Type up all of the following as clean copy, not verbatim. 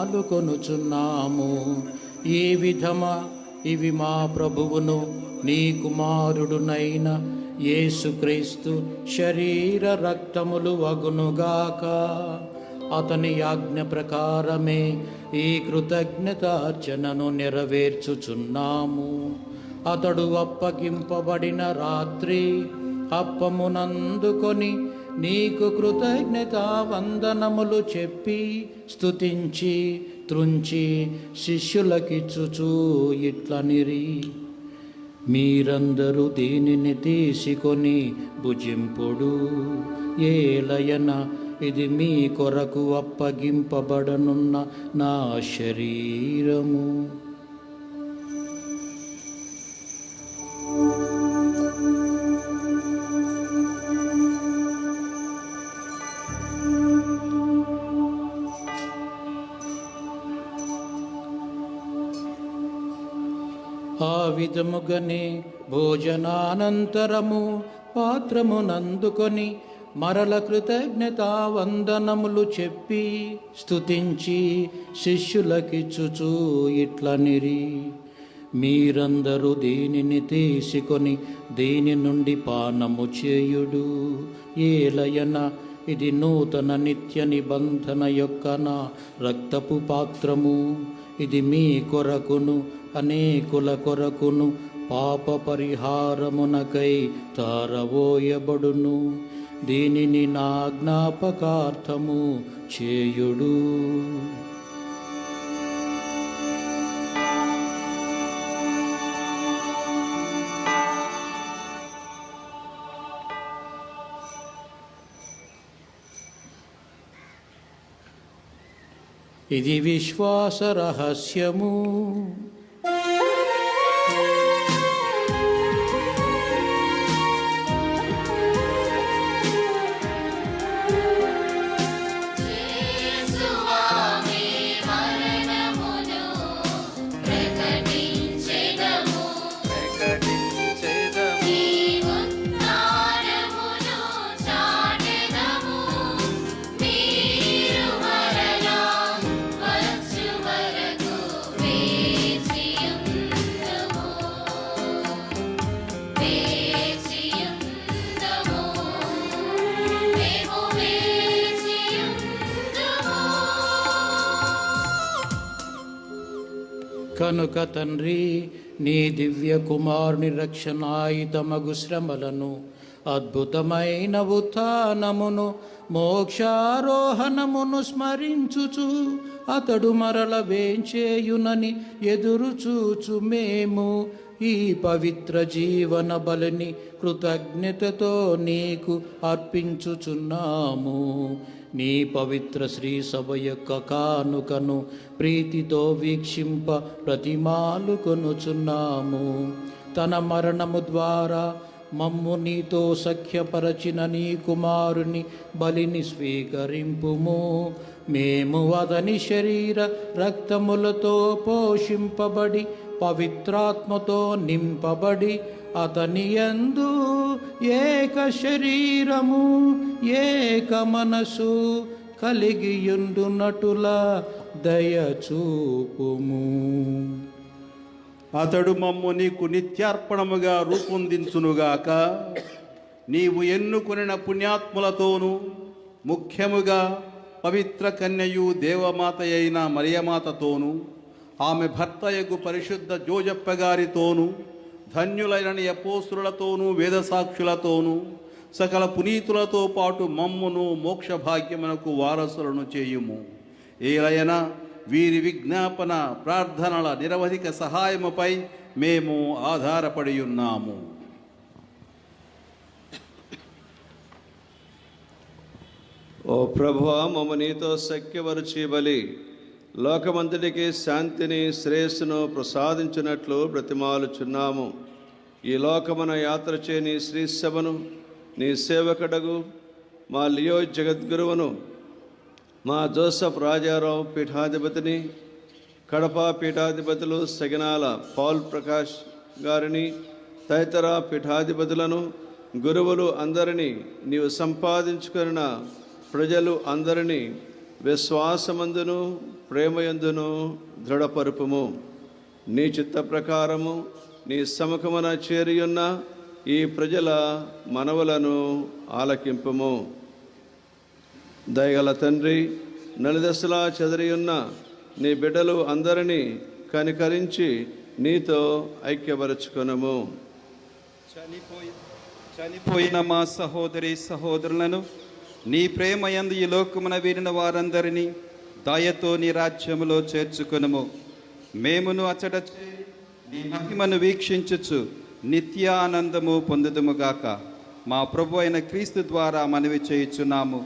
బ్రతిమాలుకొనుచున్నాము. ఈ విధమా ఇవి మా ప్రభువును నీ కుమారుడునైన యేసుక్రీస్తు శరీర రక్తములు అగునుగాక. అతని ఆజ్ఞ ప్రకారమే ఈ కృతజ్ఞతార్చనను నెరవేర్చుచున్నాము. అతడు అప్పగింపబడిన రాత్రి అప్పమునందుకొని నీకు కృతజ్ఞతా వందనములు చెప్పి స్తుతించి త్రుంచి శిష్యులకిచ్చుచూ ఇట్లనిరి, మీరందరూ దీనిని తీసుకొని భుజింపుడు. ఏలయన ఇది మీ కొరకు అప్పగింపబడనున్న నా శరీరము. ఆ విధముగానే భోజనానంతరము పాత్రమునందుకొని మరల కృతజ్ఞతా వందనములు చెప్పి స్తుతించి శిష్యులకిచ్చుచూ ఇట్లనిరి, మీరందరూ దీనిని తీసుకొని దీని నుండి పానము చేయుడు. ఏలయన ఇది నూతన నిత్య నిబంధన యొక్క నా రక్తపు పాత్రము. ఇది మీ కొరకును అనేకుల కొరకును పాప పరిహారమునకై తారవోయబడును. దీనిని నా జ్ఞాపకార్థము చేయుడు. ఇది విశ్వాస రహస్యము. కనుక తండ్రి, నీ దివ్య కుమారుని రక్షణాయుతమగు శ్రమలను, అద్భుతమైన ఉత్థానమును, మోక్షారోహణమును స్మరించుచు అతడు మరల వేంచేయునని ఎదురుచూచు మేము ఈ పవిత్ర జీవన బలిని కృతజ్ఞతతో నీకు అర్పించుచున్నాము. నీ పవిత్ర శ్రీ సభ యొక్క కానుకను ప్రీతితో వీక్షింప ప్రతిమాలుకొనుచున్నాము. తన మరణము ద్వారా మమ్ము నీతో సఖ్యపరచిన నీ కుమారుని బలిని స్వీకరింపుము. మేము అతని శరీర రక్తములతో పోషింపబడి పవిత్రాత్మతో నింపబడి అతని యందు ఏక శరీరము ఏక మనసు కలిగియుండునటులా దయచూపుము. అతడు మమ్ము నీకు నిత్యార్పణముగా రూపొందించునుగాక. నీవు ఎన్నుకొనిన పుణ్యాత్ములతోనూ ముఖ్యముగా పవిత్ర కన్యయు దేవమాత అయిన మరియమాతతోనూ ఆమె భర్తయగు పరిశుద్ధ జోజప్ప గారితోనూ ధన్యులైన అపోస్తులతోనూ వేదసాక్షులతోనూ సకల పునీతులతో పాటు మమ్మును మోక్ష భాగ్యమునకు వారసులను చేయుము. ఏలయన వీరి విజ్ఞాపన ప్రార్థనల నిరవధిక సహాయముపై మేము ఆధారపడి ఉన్నాము. ఓ ప్రభువా, మమ్ము నీతో సఖ్యపరచి బలి లోకమంతటికి శాంతిని శ్రేయస్సును ప్రసాదించినట్లు బ్రతిమాలుచున్నాము. ఈ లోకమున యాత్ర చే నీ శ్రీసభను, నీ సేవకుడగు మా లియో జగద్గురువును, మా జోసఫ్ రాజారావు పీఠాధిపతిని, కడప పీఠాధిపతులు సగినాల పౌల్ ప్రకాష్ గారిని, తదితర పీఠాధిపతులను, గురువులు అందరినీ, నీవు సంపాదించుకున్న ప్రజలు అందరినీ విశ్వాసమందును ప్రేమయందును దృఢపరుపుము. నీ చిత్త ప్రకారము నీ సముఖమున చేరియున్న ఈ ప్రజల మనవులను ఆలకింపుము. దయగల తండ్రి, నలుదశలా చెదరియున్న నీ బిడ్డలు అందరినీ కనికరించి నీతో ఐక్యపరచుకొనుము. చనిపోయిన మా సహోదరి సహోదరులను నీ ప్రేమయందు ఈ లోకమున వీరిన వారందరినీ దయతో నీ రాజ్యములో చేర్చుకొనుము. మేమును అచట చేరి నీ మహిమను వీక్షించుచు నిత్యానందము పొందుదుముగాక. మా ప్రభు అయిన క్రీస్తు ద్వారా మనవి చేయుచున్నాము.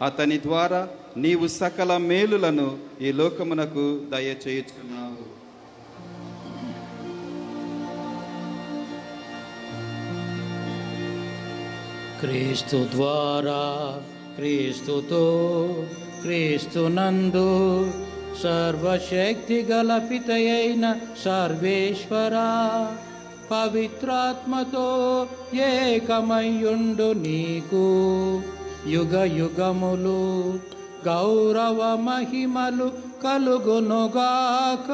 అతని ద్వారా నీవు సకల మేలులను ఈ లోకమునకు దయచేయుచున్నావు. క్రీస్తు ద్వారా, క్రీస్తుతో, క్రీస్తునందు సర్వశక్తి గల పితయైన సర్వేశ్వర పవిత్రాత్మతో ఏకమయ్యుండు నీకు యుగ యుగములు గౌరవ మహిమలు కలుగునుగాక.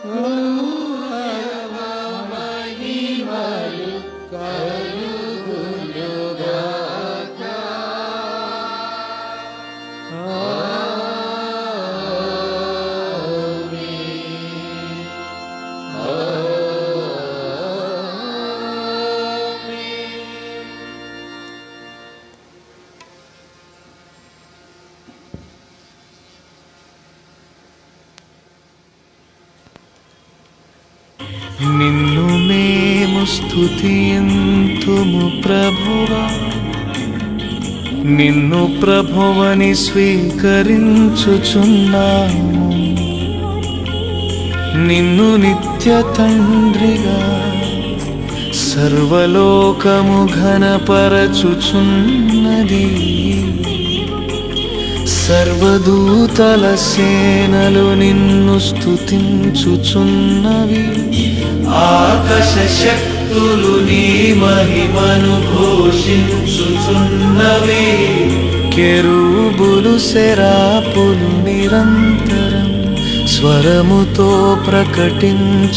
గౌరవ మహిమలు కలుగునుగాక. నిన్ను మేము స్తుతింతుము ప్రభువా, నిన్ను ప్రభువని స్వీకరించుచున్నాము. నిన్ను నిత్య తండ్రిగా సర్వలోకము ఘనపరచుచున్నది. సర్వదూతల సేనలు నిన్ను స్తుతించుచున్నవి. ఆకాశ శక్తులు నీ మహిమను ఘోషించుచున్నవి. కెరూబులు సెరాపులు నిరంతరం స్వరముతో ప్రకటించుచున్నారు.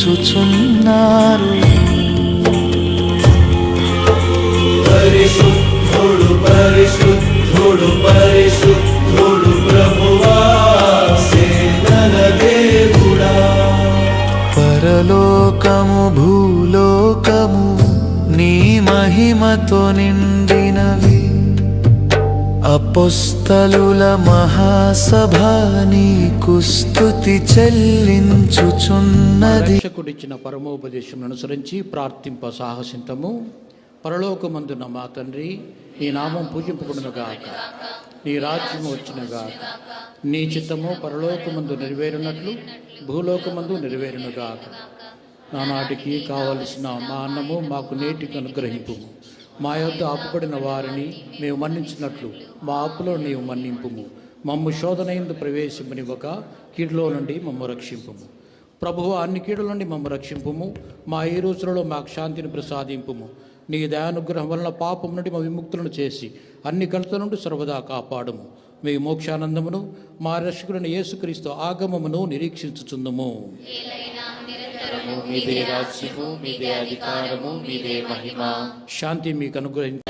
పరిశుద్ధుడు పరిశుద్ధుడు పరిశుద్ధుడు ప్రభువా సేనల దేవుడా. పరలోకము భూలోకము నీ మహిమతో నిండినవి. అపోస్తలుల మహాసభ నీకు స్తుతి చెల్లించుచున్నది. రక్షకుడిచ్చిన పరమోపదేశం అనుసరించి ప్రార్థింప సాహసింతము. పరలోకమందున్న మా తండ్రి, నీ నామం పూజింపబడునుగాక, నీ రాజ్యము వచ్చినగాక, నీ చిత్తము పరలోకమందు నెరవేరునట్లు భూలోకమందు నెరవేరునుగాక. నానాటికి కావలసిన మా అన్నము మాకు నేటికి అనుగ్రహింపుము. మా యొద్ద అప్పుబడిన వారిని మేము మన్నించినట్లు మా అప్పులో నీవు మన్నింపుము. మమ్ము శోధనయందు ప్రవేశింపనివ్వక కీడులో నుండి మమ్ము రక్షింపుము. ప్రభువు అన్ని కీడుల నుండి మమ్ము రక్షింపుము. మా ఈ రోజులలో మాకు శాంతిని ప్రసాదింపుము. నీ దయానుగ్రహం వలన పాపం నుండి మా విముక్తులను చేసి అన్ని కలుత నుండి సర్వదా కాపాడుము. మీ మోక్షానందమును మా రక్షకుడైన యేసుక్రీస్తు ఆగమమును నిరీక్షించుచుందుము. మీదే రాజ్యము, మీదే అధికారము, మీదే మహిమ. శాంతి మీకు అనుగ్రహించు.